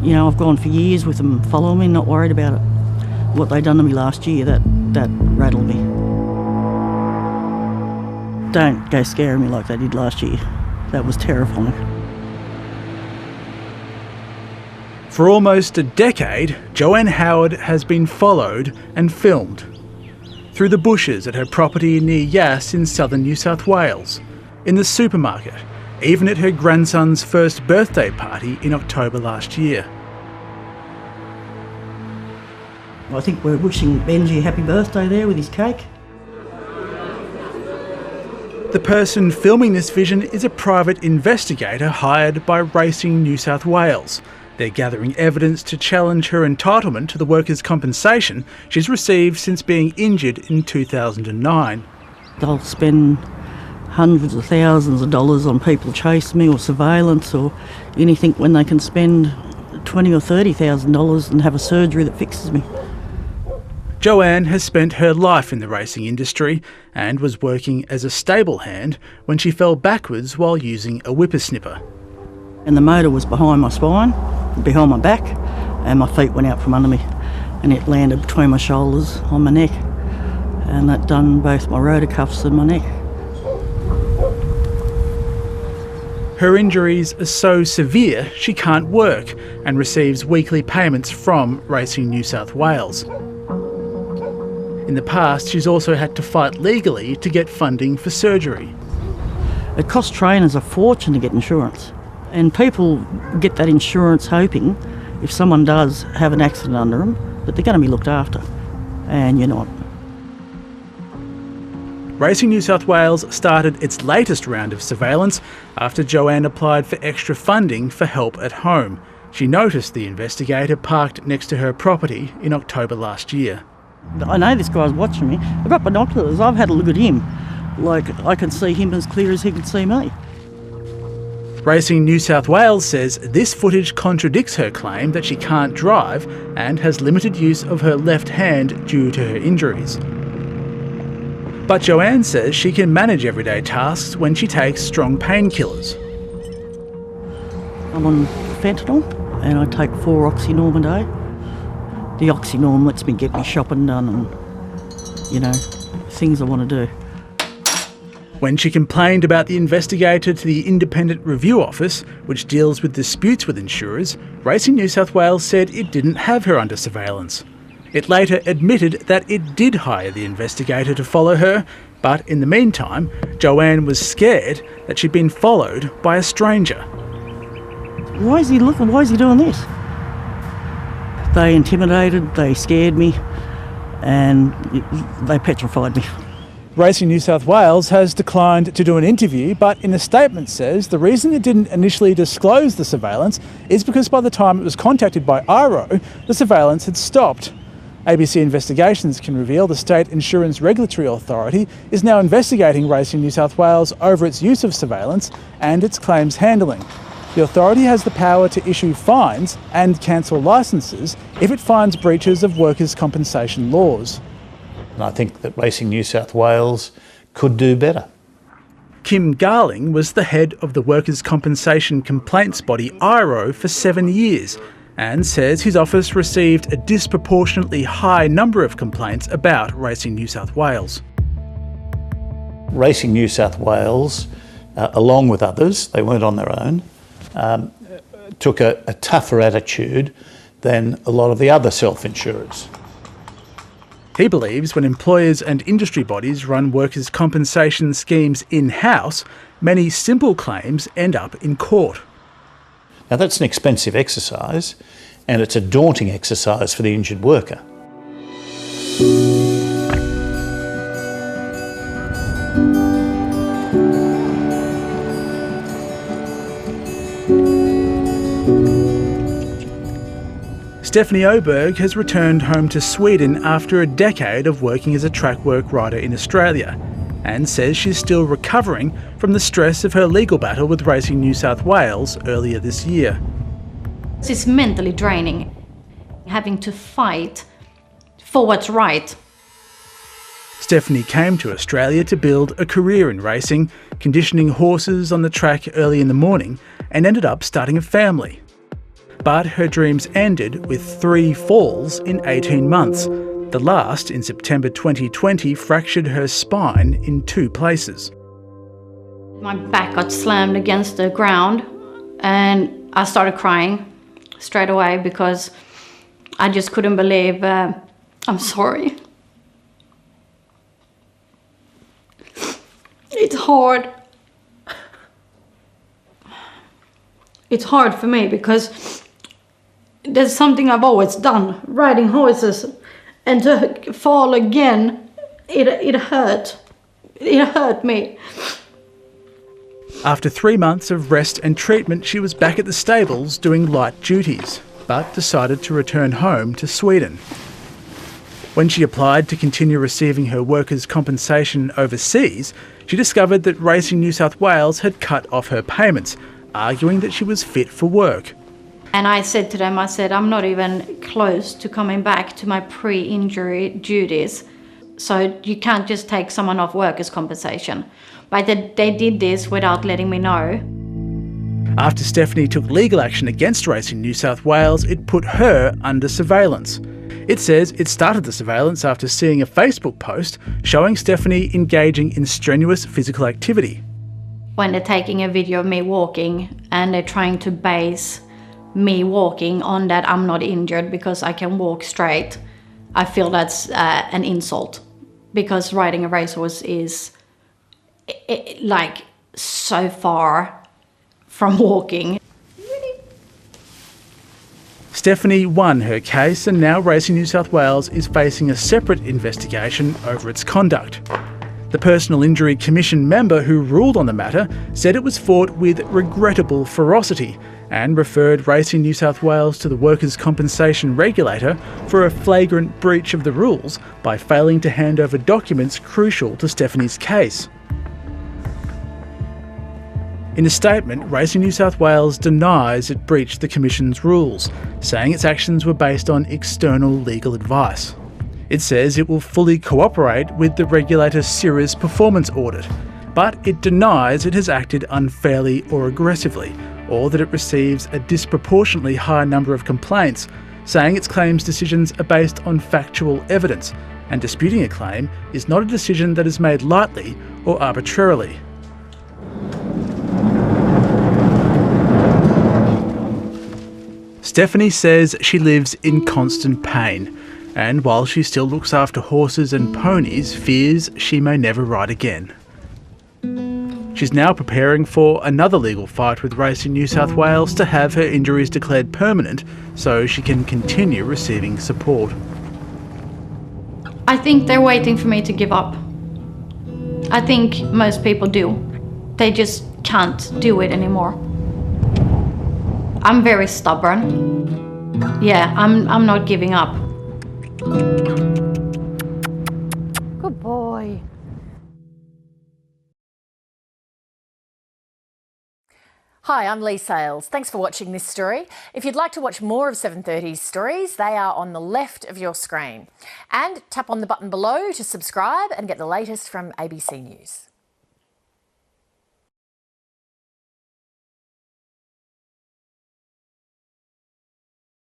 You know, I've gone for years with them following me, not worried about it. What they done to me last year, that rattled me. Don't go scaring me like they did last year. That was terrifying. For almost a decade, Joanne Howard has been followed and filmed. Through the bushes at her property near Yass in southern New South Wales, in the supermarket, even at her grandson's first birthday party in October last year. I think we're wishing Benji a happy birthday there with his cake. The person filming this vision is a private investigator hired by Racing New South Wales. They're gathering evidence to challenge her entitlement to the workers' compensation she's received since being injured in 2009. They'll spend hundreds of thousands of dollars on people chasing me or surveillance or anything when they can spend $20,000 or $30,000 and have a surgery that fixes me. Joanne has spent her life in the racing industry and was working as a stable hand when she fell backwards while using a whippersnipper. And the motor was behind my spine, behind my back, and my feet went out from under me. And it landed between my shoulders on my neck. And that done both my rotor cuffs and my neck. Her injuries are so severe she can't work and receives weekly payments from Racing New South Wales. In the past, she's also had to fight legally to get funding for surgery. It costs trainers a fortune to get insurance. And people get that insurance hoping, if someone does have an accident under them, that they're going to be looked after. And you're not. Racing New South Wales started its latest round of surveillance after Joanne applied for extra funding for help at home. She noticed the investigator parked next to her property in October last year. I know this guy's watching me. I've got binoculars. I've had a look at him. Like, I can see him as clear as he can see me. Racing New South Wales says this footage contradicts her claim that she can't drive and has limited use of her left hand due to her injuries. But Joanne says she can manage everyday tasks when she takes strong painkillers. I'm on fentanyl and I take 4 Oxynorm a day. The Oxynorm lets me get my shopping done and, you know, things I want to do. When she complained about the investigator to the Independent Review Office, which deals with disputes with insurers, Racing New South Wales said it didn't have her under surveillance. It later admitted that it did hire the investigator to follow her, but in the meantime, Joanne was scared that she'd been followed by a stranger. Why is he looking? Why is he doing this? They intimidated, they scared me, and they petrified me. Racing New South Wales has declined to do an interview, but in a statement says the reason it didn't initially disclose the surveillance is because by the time it was contacted by IRO, the surveillance had stopped. ABC Investigations can reveal the State Insurance Regulatory Authority is now investigating Racing New South Wales over its use of surveillance and its claims handling. The authority has the power to issue fines and cancel licences if it finds breaches of workers' compensation laws. And I think that Racing New South Wales could do better. Kim Garling was the head of the workers' compensation complaints body IRO for 7 years and says his office received a disproportionately high number of complaints about Racing New South Wales. Racing New South Wales, along with others, they weren't on their own, took a tougher attitude than a lot of the other self-insurers. He believes when employers and industry bodies run workers' compensation schemes in-house, many simple claims end up in court. Now that's an expensive exercise, and it's a daunting exercise for the injured worker. Stephanie Oberg has returned home to Sweden after a decade of working as a track work rider in Australia and says she's still recovering from the stress of her legal battle with Racing New South Wales earlier this year. It's mentally draining, having to fight for what's right. Stephanie came to Australia to build a career in racing, conditioning horses on the track early in the morning, and ended up starting a family. But her dreams ended with 3 falls in 18 months. The last, in September 2020, fractured her spine in 2 places. My back got slammed against the ground and I started crying straight away because I just couldn't believe, I'm sorry. It's hard. It's hard for me because there's something I've always done, riding horses, and to fall again, it hurt. It hurt me. After 3 months of rest and treatment, she was back at the stables doing light duties, but decided to return home to Sweden. When she applied to continue receiving her workers' compensation overseas, she discovered that Racing New South Wales had cut off her payments, arguing that she was fit for work. And I said to them, I'm not even close to coming back to my pre-injury duties. So you can't just take someone off workers' compensation. But they did this without letting me know. After Stephanie took legal action against Racing New South Wales, it put her under surveillance. It says it started the surveillance after seeing a Facebook post showing Stephanie engaging in strenuous physical activity. When they're taking a video of me walking and they're trying to base me walking on that I'm not injured because I can walk straight, I feel that's an insult, because riding a racehorse is like so far from walking. Stephanie won her case, and now Racing New South Wales is facing a separate investigation over its conduct. The Personal Injury Commission member who ruled on the matter said it was fought with regrettable ferocity and referred Racing New South Wales to the Workers' Compensation Regulator for a flagrant breach of the rules by failing to hand over documents crucial to Stephanie's case. In a statement, Racing New South Wales denies it breached the Commission's rules, saying its actions were based on external legal advice. It says it will fully cooperate with the regulator's serious performance audit, but it denies it has acted unfairly or aggressively, or that it receives a disproportionately high number of complaints, saying its claims decisions are based on factual evidence, and disputing a claim is not a decision that is made lightly or arbitrarily. Stephanie says she lives in constant pain, and while she still looks after horses and ponies, fears she may never ride again. She's now preparing for another legal fight with Racing New South Wales to have her injuries declared permanent so she can continue receiving support. I think they're waiting for me to give up. I think most people do. They just can't do it anymore. I'm very stubborn. Yeah, I'm not giving up. Good boy. Hi, I'm Lee Sales. Thanks for watching this story. If you'd like to watch more of 730's stories, they are on the left of your screen. And tap on the button below to subscribe and get the latest from ABC News.